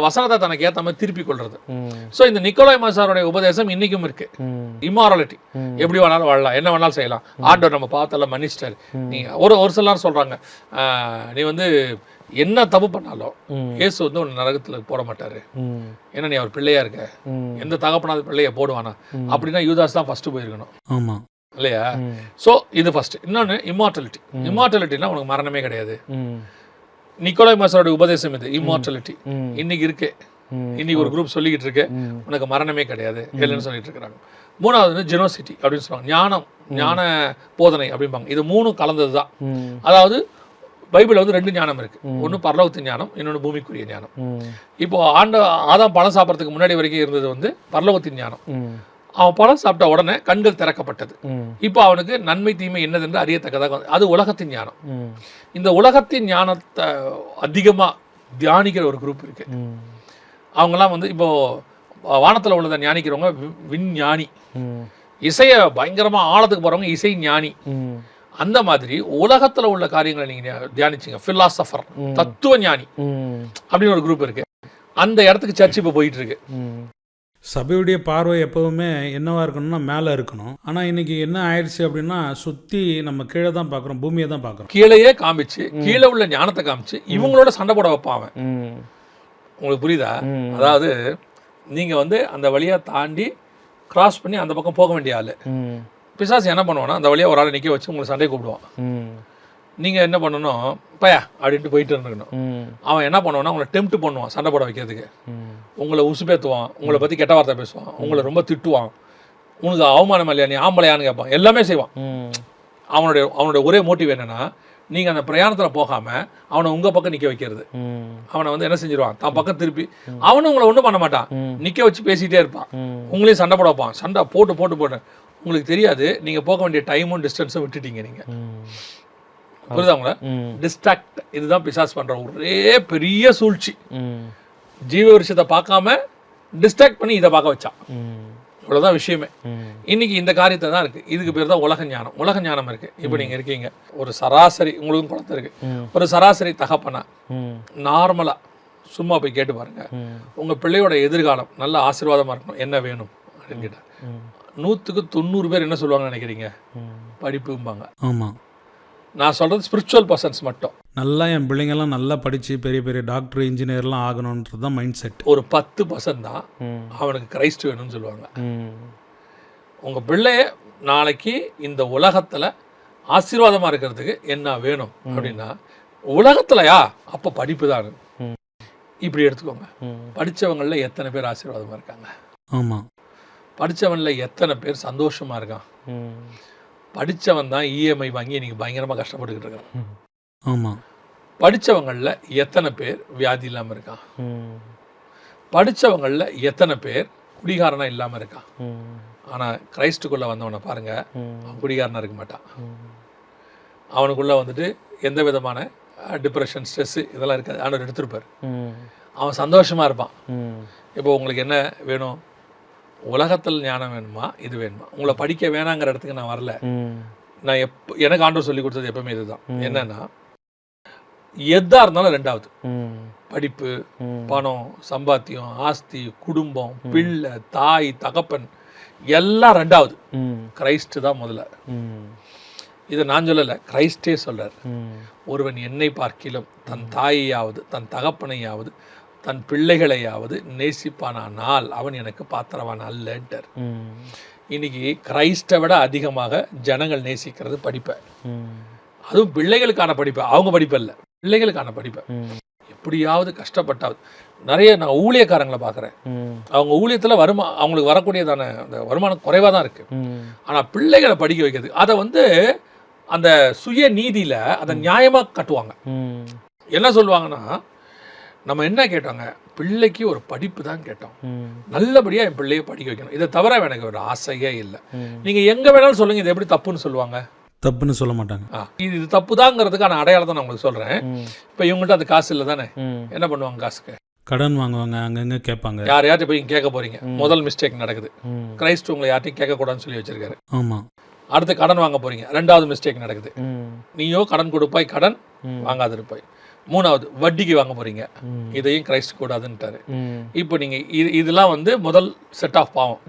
Speaker 2: வசனத்தை தனக்கு ஏற்ற மாதிரி திருப்பி கொள்றது. ஸோ இந்த நிக்கோலாய் மாஸ்டருடைய உபதேசம் இன்னைக்கும் இருக்கு. இம்மாரலிட்டி, எப்படி வேணாலும் வாழலாம், என்ன வேணாலும் செய்யலாம், ஆண்டவர் நம்ம பார்த்தெல்லாம் மன்னிச்சிட்டாரு. நீ ஒரு சிலர் சொல்றாங்க, நீ வந்து என்ன தப்பு பண்ணாலும் இயேசு வந்து உன்னை நரகத்தில் போட மாட்டாரு, ஏன்னா நீ அவர் பிள்ளையா இருக்க, எந்த தகப்பனாவது பிள்ளைய போடுவானா? அப்படின்னா யூதாஸ் தான் ஃபர்ஸ்ட் போயிருக்கணும். ஆமா இல்லையா? ஸோ இது ஃபர்ஸ்ட். இன்னொன்று இம்மார்டாலிட்டி. இம்மார்டாலிட்டினா உனக்கு மரணமே கிடையாது. நிக்கோலாய் மாஸ்டருடைய உபதேசம் இது, இம்மார்டாலிட்டி. இன்னைக்கு இருக்கு, இன்னைக்கு ஒரு குரூப் சொல்லிக்கிட்டு இருக்கு உனக்கு மரணமே கிடையாது இல்லைன்னு சொல்லிட்டு இருக்கிறாங்க. மூணாவது வந்து ஜெனோசிட்டி அப்படின்னு சொல்லுவாங்க, ஞான போதனை அப்படிம்பாங்க. இது 3 கலந்தது தான். அதாவது பைபிளில் வந்து 2 ஞானம் இருக்கு, ஒன்று பரலோகத்தின் ஞானம், இன்னொன்று பூமிக்குரிய ஞானம். இப்போ ஆதாம் பழம் சாப்பிட்றதுக்கு முன்னாடி வரைக்கும் இருந்தது வந்து பரலோகத்தின் ஞானம். அவன் பழம் சாப்பிட்ட உடனே கண்கள் திறக்கப்பட்டது. இப்போ அவனுக்கு நன்மை தீமை என்னதென்று அறியத்தக்கதாக, அது உலகத்தின் ஞானம். இந்த உலகத்தின் ஞானத்தை அதிகமா தியானிக்கிற ஒரு குரூப் இருக்கு. அவங்கெல்லாம் வந்து இப்போ வானத்தில் உள்ளதை ஞானிக்கிறவங்க விஞ்ஞானி, இசையை பயங்கரமா ஆழத்துக்கு போறவங்க இசை ஞானி. அந்த மாதிரி உலகத்துல உள்ள காரியங்களை நீங்க தியானிச்சீங்க, பிலாசபர், தத்துவ ஞானி அப்படின்னு ஒரு குரூப் இருக்கு. அந்த இடத்துக்கு சர்ச் இப்போ போயிட்டு இருக்கு.
Speaker 1: சபையுடைய பார்வை எப்பவுமே என்னவா இருக்கணும்னா மேலே இருக்கணும். ஆனால் இன்னைக்கு என்ன ஆயிடுச்சு அப்படின்னா, சுற்றி நம்ம கீழே தான் பார்க்குறோம், பூமியை தான் பார்க்குறோம்.
Speaker 2: கீழேயே காமிச்சு, கீழே உள்ள ஞானத்தை காமிச்சு இவங்களோட சண்டை போட வைப்பான். உங்களுக்கு புரியுதா? அதாவது நீங்க வந்து அந்த வழியா தாண்டி கிராஸ் பண்ணி அந்த பக்கம் போக வேண்டிய ஆளு. பிசாசு என்ன பண்ணுவான்னா, அந்த வழியா ஒரு ஆளை நிற்க வச்சு உங்களை சண்டையை கூப்பிடுவான். நீங்க என்ன பண்ணணும், பயா அப்படின்ட்டு போயிட்டு இருந்துக்கணும். அவன் என்ன பண்ணுவான்னா, உங்களை டெம்ப்ட் பண்ணுவான் சண்டை போட வைக்கிறதுக்கு. உங்களை உசுப்பேற்றுவான், உங்களை பற்றி கெட்ட வார்த்தை பேசுவான், உங்களை ரொம்ப திட்டுவான், உனக்கு அவமானம் இல்லையா, நீ ஆம்பளையான்னு கேட்பான், எல்லாமே செய்வான். அவனுடைய ஒரே மோட்டிவ் என்னன்னா, நீங்கள் அந்த பிரயாணத்தில் போகாமல் அவனை உங்கள் பக்கம் நிற்க வைக்கிறது. அவனை வந்து என்ன செஞ்சிருவான், தான் பக்கம் திருப்பி. அவனும் உங்களை ஒன்றும் பண்ண மாட்டான், நிற்க வச்சு பேசிகிட்டே இருப்பான், உங்களையும் சண்டை போட வைப்பான். சண்டை போட்டு உங்களுக்கு தெரியாது, நீங்கள் போக வேண்டிய டைமும் டிஸ்டன்ஸும் விட்டுட்டீங்க. நீங்கள் புரியுதா உங்களை? டிஸ்ட்ராக்ட், இதுதான் பிசாசு பண்ணுற ஒரே பெரிய சூழ்ச்சி. ஜீவ விருட்சத்தை பார்க்காம டிஸ்ட்ராக்ட் பண்ணி இதை பார்க்க வச்சான். இவ்வளோதான் விஷயமே. இன்னைக்கு இந்த காரியத்தை தான் இருக்கு. இதுக்கு பேர் தான் உலக ஞானம். உலக ஞானம் இருக்கு. இப்போ நீங்க இருக்கீங்க, ஒரு சராசரி, உங்களுக்கும் குழந்தை இருக்கு, ஒரு சராசரி தகப்பனா நார்மலா சும்மா போய் கேட்டு பாருங்க, உங்கள் பிள்ளையோட எதிர்காலம் நல்ல ஆசீர்வாதமாக இருக்கணும், என்ன வேணும் அப்படின்னு கேட்டால் 100க்கு 90 பேர் என்ன சொல்லுவாங்கன்னு நினைக்கிறீங்க? படிப்பும்பாங்க.
Speaker 1: ஆமாம்.
Speaker 2: நான் சொல்கிறது ஸ்பிரிச்சுவல் பர்சன்ஸ் மட்டும்.
Speaker 1: நல்லா என் பிள்ளைங்கெல்லாம் நல்லா படித்து பெரிய பெரிய டாக்டர் இன்ஜினியர்லாம் ஆகணுன்றது தான் மைண்ட் செட்.
Speaker 2: ஒரு 10% தான் அவனுக்கு கிரைஸ்ட் வேணும்னு சொல்லுவாங்க. உங்கள் பிள்ளைய நாளைக்கு இந்த உலகத்தில் ஆசீர்வாதமாக இருக்கிறதுக்கு என்ன வேணும் அப்படின்னா, உலகத்துலையா அப்போ படிப்பு தான். இப்படி எடுத்துக்கோங்க. படித்தவங்களில் எத்தனை பேர் ஆசீர்வாதமாக இருக்காங்க?
Speaker 1: ஆமாம்.
Speaker 2: படித்தவனில் எத்தனை பேர் சந்தோஷமாக இருக்கான்? படித்தவன் தான் இஎம்ஐ வாங்கி இன்றைக்கி பயங்கரமாக கஷ்டப்பட்டுக்கிட்டு இருக்கான்.
Speaker 1: ஆமாம்.
Speaker 2: படித்தவங்களில் எத்தனை பேர் வியாதி இல்லாமல் இருக்கான்? படித்தவங்களில் எத்தனை பேர் குடிகாரனாக இல்லாமல் இருக்கான்? ஆனால் கிரைஸ்டுக்குள்ளே வந்தவனை பாருங்கள், அவன் குடிகாரனாக இருக்க மாட்டான். அவனுக்குள்ளே வந்துட்டு எந்த விதமான டிப்ரெஷன், ஸ்ட்ரெஸ்ஸு இதெல்லாம் இருக்காது. ஆண்டவர் எடுத்துருப்பார். அவன் சந்தோஷமாக இருப்பான். இப்போ உங்களுக்கு என்ன வேணும்? உலகத்தில் ஞானம் வேணுமா, இது வேணுமா? உங்களை படிக்க வேணாங்கிற இடத்துக்கு நான் வரல. நான் எனக்கு ஆண்டவர் சொல்லி கொடுத்தது எப்பவுமே இதுதான். என்னன்னா, எதாக இருந்தாலும் ரெண்டாவது. படிப்பு, பணம், சம்பாத்தியம், ஆஸ்தி, குடும்பம், பிள்ளை, தாய், தகப்பன் எல்லாம் ரெண்டாவது. கிரைஸ்ட் தான் முதல்ல. இதை நான் சொல்லலை, கிரைஸ்டே சொல்றார். ஒருவன் என்னை பார்க்கிலும் தன் தாயையாவது தன் தகப்பனையாவது தன் பிள்ளைகளையாவது நேசிப்பானால் அவன் எனக்கு பாத்திரவான் அல்லன்ட்டார். இன்னைக்கு கிரைஸ்டை விட அதிகமாக ஜனங்கள் நேசிக்கிறது படிப்பை. அதுவும் பிள்ளைகளுக்கான படிப்பை, அவங்க படிப்பு இல்லை, பிள்ளைகளுக்கான படிப்பை. எப்படியாவது கஷ்டப்பட்டாவது. நிறைய நான் ஊழியக்காரங்களை பார்க்குறேன். அவங்க ஊழியத்தில் அவங்களுக்கு வரக்கூடியதான அந்த வருமானம் குறைவாக தான் இருக்குது. ஆனால் பிள்ளைகளை படிக்க வைக்கிறது, அதை வந்து அந்த சுய நீதியில் அதை நியாயமாக கட்டுவாங்க. என்ன சொல்லுவாங்கன்னா, நம்ம என்ன கேட்டோங்க? பிள்ளைக்கு ஒரு படிப்பு தான் கேட்டோம். நல்லபடியாக என் பிள்ளையை படிக்க வைக்கணும். இதை தவிர எனக்கு ஒரு ஆசையே இல்லை. நீங்கள் எங்கே வேணாலும் சொல்லுங்கள், இது எப்படி தப்புன்னு சொல்லுவாங்க?
Speaker 1: தப்புன்னு சொல்ல மாட்டாங்க.
Speaker 2: இது தப்பு தாங்கிறதுக்கான அடையாளத்தை நான் உங்களுக்கு சொல்கிறேன். இப்போ இவங்கள்ட்ட அது காசு இல்லை தானே, என்ன பண்ணுவாங்க? காசுக்கு கடன்
Speaker 1: வாங்குவாங்க, அங்கங்கே கேட்பாங்க.
Speaker 2: யார்கிட்ட போய் கேட்க போகிறீங்க? முதல் மிஸ்டேக் நடக்குது. கிரைஸ்ட் உங்களை யார்ட்டையும் கேட்கக்கூடாதுன்னு சொல்லி வச்சிருக்காரு.
Speaker 1: ஆமாம்.
Speaker 2: அடுத்து கடன் வாங்க போகிறீங்க, ரெண்டாவது மிஸ்டேக் நடக்குது. நீயோ கடன் கொடுப்பாய், கடன் வாங்காது இருப்பாய். மூணாவது வட்டிக்கு வாங்க போகிறீங்க, இதையும் கிரைஸ்ட் கூடாதுன்ட்டாரு. இப்போ நீங்கள் இதெல்லாம் வந்து முதல் செட் ஆஃப் பாவம்.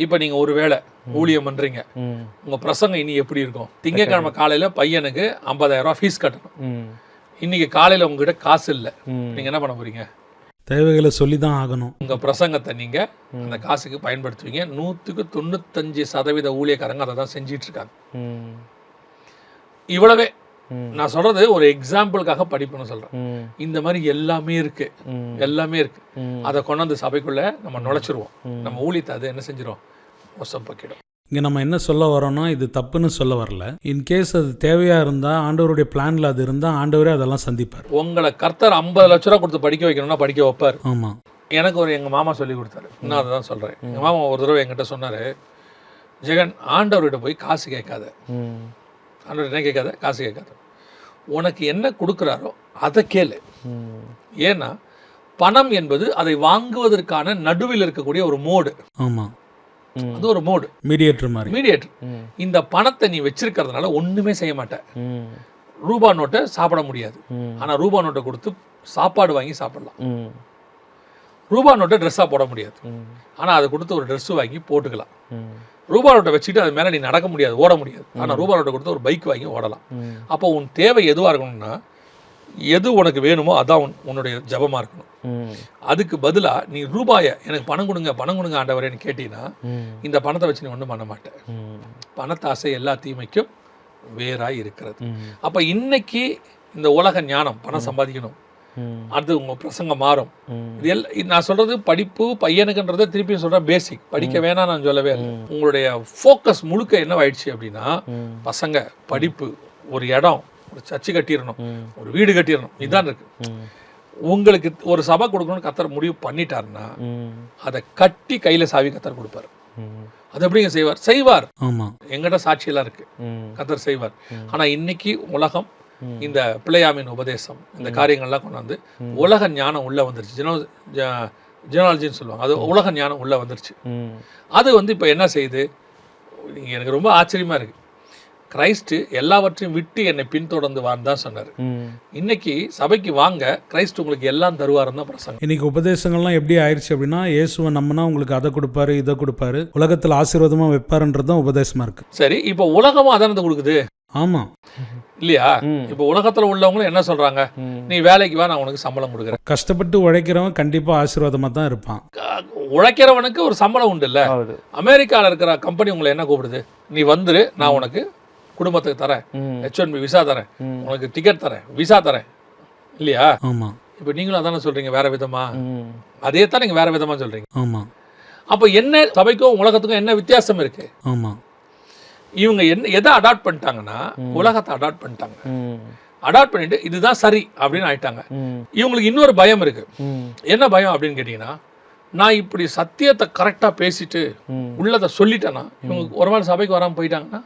Speaker 2: இப்போ நீங்கள் ஒரு வேளை ஊழியம் பண்ணுறீங்க, உங்கள் பிரசங்கம் இனி எப்படி இருக்கும்? திங்கக்கிழமை காலையில் பையனுக்கு 50,000 ரூபா ஃபீஸ் கட்டணும். இன்னைக்கு காலையில் உங்ககிட்ட காசு இல்லை, நீங்கள் என்ன பண்ண போகிறீங்க?
Speaker 1: தேவைகளை சொல்லி தான் ஆகணும்.
Speaker 2: உங்கள் பிரசங்கத்தை நீங்கள் அந்த காசுக்கு பயன்படுத்துவீங்க. 100க்கு 95% ஊழியக்காரங்க அதை தான் செஞ்சிட்ருக்காங்க. இவ்வளவே நான் சொல்கிறது ஒரு எக்ஸாம்பிளுக்காக படிப்புன்னு சொல்கிறேன். இந்த மாதிரி எல்லாமே இருக்குது. அதை கொண்டாந்து சபைக்குள்ளே நம்ம நுழைச்சிருவோம். நம்ம ஊழியத்தை அது என்ன செஞ்சிடும்? மோசம் பக்கிடும்.
Speaker 1: இங்கே நம்ம என்ன சொல்ல வரோம்னா, இது தப்புன்னு சொல்ல வரல. இன்கேஸ் அது தேவையாக இருந்தால், ஆண்டவருடைய பிளானில் அது இருந்தால், ஆண்டவரே அதெல்லாம் சந்திப்பார்.
Speaker 2: உங்களை கர்த்தர் 50 லட்ச ரூபா கொடுத்து படிக்க வைக்கணும்னா படிக்க வைப்பார்.
Speaker 1: ஆமாம்.
Speaker 2: எனக்கு எங்கள் மாமா சொல்லி கொடுத்தாரு. நான் அதை தான் சொல்கிறேன். எங்கள் மாமா ஒரு தடவை என்கிட்ட சொன்னார், ஜெகன், ஆண்டவர்கிட்ட போய் காசு கேட்காத, ஆண்டவர் என்ன கேட்காத, காசு கேட்காத, உனக்கு என்ன கொடுக்குறாரோ அதை கேளு. ஏன்னா பணம் என்பது அதை வாங்குவதற்கான நடுவில் இருக்கக்கூடிய ஒரு மோடு.
Speaker 1: ஆமாம்,
Speaker 2: அது ஒரு மோடு,
Speaker 1: மீடியேட்டர் மாதிரி.
Speaker 2: மீடியேட்டர். இந்த பணத்தை நீ வச்சிருக்கிறதுனால ஒண்ணுமே செய்ய மாட்டேன். ரூபா நோட்டை சாப்பிட முடியாது, ஆனா ரூபா நோட்டை கொடுத்து சாப்பாடு வாங்கி சாப்பிடலாம். ரூபா நோட்டை ட்ரெஸ்ஸாக போட முடியாது, ஆனால் அதை கொடுத்து ஒரு ட்ரெஸ்ஸு வாங்கி போட்டுக்கலாம். ரூபா நோட்டை வச்சுட்டு அது மேலே நீ நடக்க முடியாது, ஓட முடியாது, ஆனால் ரூபா நோட்டை கொடுத்து ஒரு பைக் வாங்கி ஓடலாம். அப்போ உன் தேவை எதுவாக இருக்கணும்னா, எது உனக்கு வேணுமோ அதான் உன்னுடைய ஜபமாக இருக்கணும். அதுக்கு பதிலாக நீ ரூபாயை எனக்கு பணம் கொடுங்க ஆண்டவரேன்னு கேட்டீங்கன்னா, இந்த பணத்தை வச்சு நீ ஒன்றும் பண்ண மாட்டேன். பணத்தாசை எல்லா தீமைக்கும் வேறாய் இருக்கிறது. அப்போ இன்னைக்கு இந்த உலக ஞானம், பணம் சம்பாதிக்கணும், அது உங்க பிரசங்கம் மாறும். இது நான் சொல்றது படிப்பு பையனுக்குன்றதை திருப்பி சொல்றேன், பேசிக். படிக்க வேணாம் நான் சொல்லவே இல்லை. உங்களுடைய ஃபோக்கஸ் முழுக்க என்ன ஆயிடுச்சு அப்படின்னா, பசங்க, படிப்பு, ஒரு இடம், ஒரு சர்ச்சு கட்டிடணும், ஒரு வீடு கட்டிடணும், இதுதான் இருக்கு. உங்களுக்கு ஒரு சபை கொடுக்கணும்னு கத்தர் முடிவு பண்ணிட்டாருன்னா, அதை கட்டி கையில சாவி கத்தர் கொடுப்பாரு. அது எப்படிங்க செய்வார்? எங்கிட்ட சாட்சியெல்லாம் இருக்கு, கத்தர் செய்வார். ஆனா இன்னைக்கு உலகம் இந்த பிள்ளையாமின் உபதேசம், இந்த காரியங்கள்லாம் கொண்டாந்து உலக ஞானம் உள்ள வந்துருச்சு. ஜெனாலஜின்னு சொல்லுவாங்க, அது உலக ஞானம் உள்ள வந்துருச்சு. அது வந்து இப்போ என்ன செய்யுது, எனக்கு ரொம்ப ஆச்சரியமா இருக்கு. கிரைஸ்ட் எல்லாவற்றையும் விட்டு என்னை பின்தொடர்ந்து வான்னு தான் சொன்னார். இன்னைக்கு சபைக்கு வாங்க, கிரைஸ்ட் உங்களுக்கு எல்லாம் தருவாருன்னு தான் பிரசங்கம்.
Speaker 1: இன்னைக்கு உபதேசங்கள்லாம் எப்படி ஆயிடுச்சு அப்படின்னா, இயேசுவை நம்பினா உங்களுக்கு அதை கொடுப்பாரு, இதை கொடுப்பாரு, உலகத்தில் ஆசீர்வாதமாக வைப்பாருன்றது தான் உபதேசமாக இருக்கு.
Speaker 2: சரி, இப்போ உலகமும் அதானது கொடுக்குது.
Speaker 1: ஆமா
Speaker 2: இல்லையா? இப்போ உலகத்துல உள்ளவங்களும் என்ன சொல்றாங்க, நீ வேலைக்கு வா, நான் உனக்கு சம்பளம் கொடுக்குறேன்.
Speaker 1: கஷ்டப்பட்டு உழைக்கிறவன் கண்டிப்பா ஆசீர்வாதமா தான் இருப்பான்.
Speaker 2: உழைக்கிறவனுக்கு ஒரு சம்பளம் உண்டு இல்ல. அமெரிக்கால இருக்கிற கம்பெனி உங்களை என்ன கூப்பிடுது, நீ வந்துரு, நான் உனக்கு குடும்பத்துக்கு தரேன், H1B விசா தரேன், உனக்கு டிக்கெட் தரேன், விசா தரேன், இல்லையா?
Speaker 1: ஆமா.
Speaker 2: இப்போ நீங்களும் அதானே சொல்றீங்க, வேற விதமா. அதே தான் நீங்க வேற விதமா சொல்றீங்க.
Speaker 1: ஆமா.
Speaker 2: அப்போ என்ன சபைக்கும் உலகத்துக்கும் என்ன வித்தியாசம் இருக்கு?
Speaker 1: ஆமா.
Speaker 2: இவங்க என்ன எதை அடாப்ட் பண்ணிட்டாங்கன்னா, உலகத்தை அடாப்ட் பண்ணிட்டாங்க. அடாப்ட் பண்ணிட்டு இதுதான் சரி அப்படின்னு ஆயிட்டாங்க. இவங்களுக்கு இன்னொரு பயம் இருக்கு. என்ன பயம் அப்படின்னு கேட்டீங்கன்னா, நான் இப்படி சத்தியத்தை கரெக்டா பேசிட்டு உள்ளதை சொல்லிட்டேன்னா இவங்க ஒரு நாள் சபைக்கு வராம போயிட்டாங்கன்னா.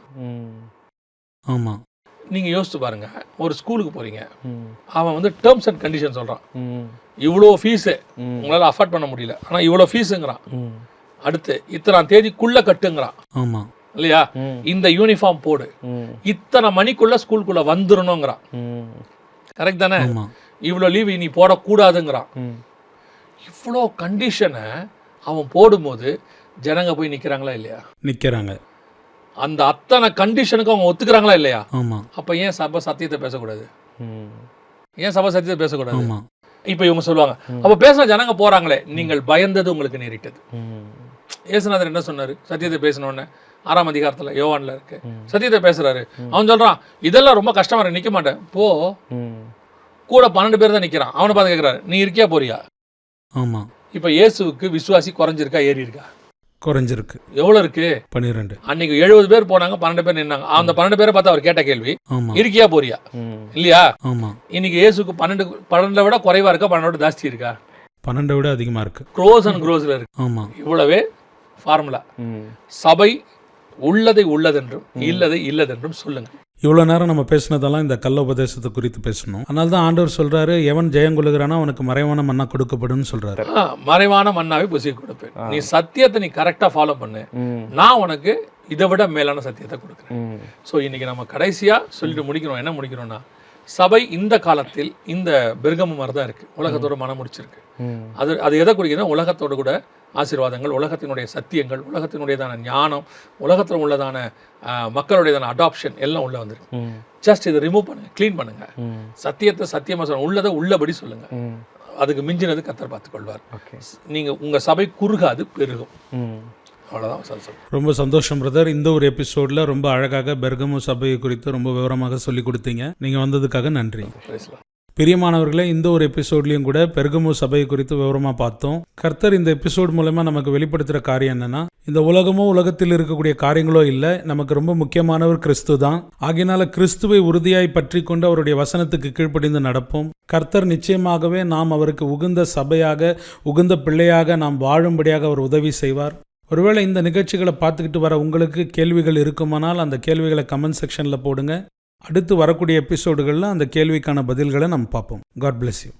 Speaker 1: ஆமா.
Speaker 2: நீங்க யோசிச்சு பாருங்க, ஒரு ஸ்கூலுக்கு போறீங்க, அவன் வந்து டேர்ம்ஸ் அண்ட் கண்டிஷன் சொல்றான், இவ்வளோ ஃபீஸ் உங்களால அஃபோர்ட் பண்ண முடியல, ஆனா இவ்வளோ ஃபீஸுங்கிறான். அடுத்து இத்தனாம் தேதிக்குள்ள கட்டுங்கிறான்.
Speaker 1: ஆமா.
Speaker 2: இல்லையா? இந்த யூனிஃபார்ம் போடு, இத்தனை மணிக்குள்ள ஸ்கூலுக்குள்ள வந்துடணுங்கிறான். கரெக்ட் தானே? இவ்வளோ லீவ் நீ போடக்கூடாதுங்கிறான். இவ்வளோ கண்டிஷனை அவன் போடும்போது ஜனங்க போய் நிக்கிறாங்களா இல்லையா?
Speaker 1: நிக்கிறாங்க.
Speaker 2: அந்த அத்தனை கண்டிஷனுக்கு அவங்க ஒத்துக்கிறாங்களா இல்லையா?
Speaker 1: ஆமா.
Speaker 2: அப்ப ஏன் சபை சத்தியத்தை பேசக்கூடாது? ஏன் சபை சத்தியத்தை பேசக்கூடாது?
Speaker 1: ஆமா.
Speaker 2: இப்ப இவங்க சொல்லுவாங்க, அப்ப பேச ஜனங்க போறாங்களே, நீங்கள் பயந்தது உங்களுக்கு நேரிட்டது. இயேசுநாதர் என்ன சொன்னாரு? சத்தியத்தை பேசணும்னு 6ஆம் அதிகாரத்துல யோவான்ல இருக்கு. சத்தியத்தை பேசுறாரு. அவன் சொல்றான், இதெல்லாம் ரொம்ப கஷ்டமா இருக்கு, நிக்க மாட்டேன் போ. கூட 12 பேர் தான் நிக்கிறான். அவனை பார்த்து கேட்கிறாரு, நீ இருக்கியா போறியா?
Speaker 1: ஆமா.
Speaker 2: இப்ப இயேசுவுக்கு விசுவாசி குறைஞ்சிருக்கா ஏறி இருக்கா?
Speaker 1: குறைஞ்சிருக்கு.
Speaker 2: எவ்வளவு இருக்கு?
Speaker 1: 12.
Speaker 2: அன்னைக்கு 70 பேர் போனாங்க, 12 பேர் நின்னாங்க. அந்த 12 பேரை பார்த்து அவர் கேட்ட கேள்வி, இருக்கியா போறியா? இல்லையா?
Speaker 1: ஆமா.
Speaker 2: இன்னைக்கு இயேசுக்கு 12 விட குறைவா இருக்கா, 12 விட ஜாஸ்தி இருக்கா?
Speaker 1: 12 விட அதிகமா இருக்கு.
Speaker 2: க்ரோஸ் அண்ட் க்ரோஸ்ல இருக்கு.
Speaker 1: ஆமா.
Speaker 2: இவ்வளவே ஃபார்முலா. சபை உள்ளதை உள்ளதென்றும் இல்லதை இல்லதென்றும் சொல்லுங்க.
Speaker 1: இவ்வளோ நேரம் நம்ம பேசினதெல்லாம் இந்த கள்ள உபதேசத்தை குறித்து பேசணும். அதனால தான் ஆண்டவர் சொல்றாரு, எவன் ஜெயம் கொள்ளுகிறானோ அவனுக்கு மறைவான மன்னா கொடுக்கப்படும் சொல்றாரு.
Speaker 2: மறைவான மன்னாவை புசி கொடுப்பேன். நீ சத்தியத்தை நீ கரெக்டா ஃபாலோ பண்ணு, நான் உனக்கு இதை விட மேலான சத்தியத்தை கொடுக்குறேன். ஸோ இன்னைக்கு நம்ம கடைசியா சொல்லிட்டு முடிக்கிறோம். என்ன முடிக்கிறோம்னா, சபை இந்த காலத்தில் இந்த பெர்கமு மாதிரி தான் இருக்கு. உலகத்தோட மனம் முடிச்சிருக்கு. அது எதை குறிக்குதுன்னா, உலகத்தோடு கூட ஆசீர்வாதங்கள், உலகத்தினுடைய சத்தியங்கள், உலகத்தினுடையதான ஞானம், உலகத்தில் உள்ளதான மக்களுடையதான அடாப்ஷன் எல்லாம் உள்ள வந்துருக்கு. ஜஸ்ட் இதை ரிமூவ் பண்ணுங்க, க்ளீன் பண்ணுங்க. சத்தியத்தை சத்தியமா சொல்லுங்க, உள்ளதை உள்ளபடி சொல்லுங்க. அதுக்கு மிஞ்சினது கர்த்தர் பார்த்துக்கொள்வார். நீங்க உங்க சபை குறுகாது, பெருகும். அவ்வளோதான்.
Speaker 1: ரொம்ப சந்தோஷம் பிரதர். இந்த ஒரு எபிசோட்ல ரொம்ப அழகாக பெர்கமு சபையை குறித்து ரொம்ப விவரமாக சொல்லி கொடுத்தீங்க. நீங்க வந்ததுக்காக நன்றி. பிரியமானவர்களே, இந்த ஒரு எபிசோட்லையும் கூட பெர்கமு சபையை குறித்து விவரமாக பார்த்தோம். கர்த்தர் இந்த எபிசோட் மூலமா நமக்கு வெளிப்படுத்துகிற காரியம் என்னன்னா, இந்த உலகமோ உலகத்தில் இருக்கக்கூடிய காரியங்களோ இல்லை, நமக்கு ரொம்ப முக்கியமானவர் கிறிஸ்து தான். ஆகையினால கிறிஸ்துவை உறுதியாய் பற்றி கொண்டு அவருடைய வசனத்துக்கு கீழ்ப்படிந்து நடப்போம். கர்த்தர் நிச்சயமாகவே நாம் அவருக்கு உகந்த சபையாக, உகந்த பிள்ளையாக நாம் வாழும்படியாக அவர் உதவி செய்வார். ஒருவேளை இந்த நிகழ்ச்சிகளை பார்த்துக்கிட்டு வர உங்களுக்கு கேள்விகள் இருக்குமானால் அந்த கேள்விகளை கமெண்ட் செக்ஷனில் போடுங்க. அடுத்து வரக்கூடிய எபிசோடுகளில் அந்த கேள்விக்கான பதில்களை நம்ம பார்ப்போம். God bless you.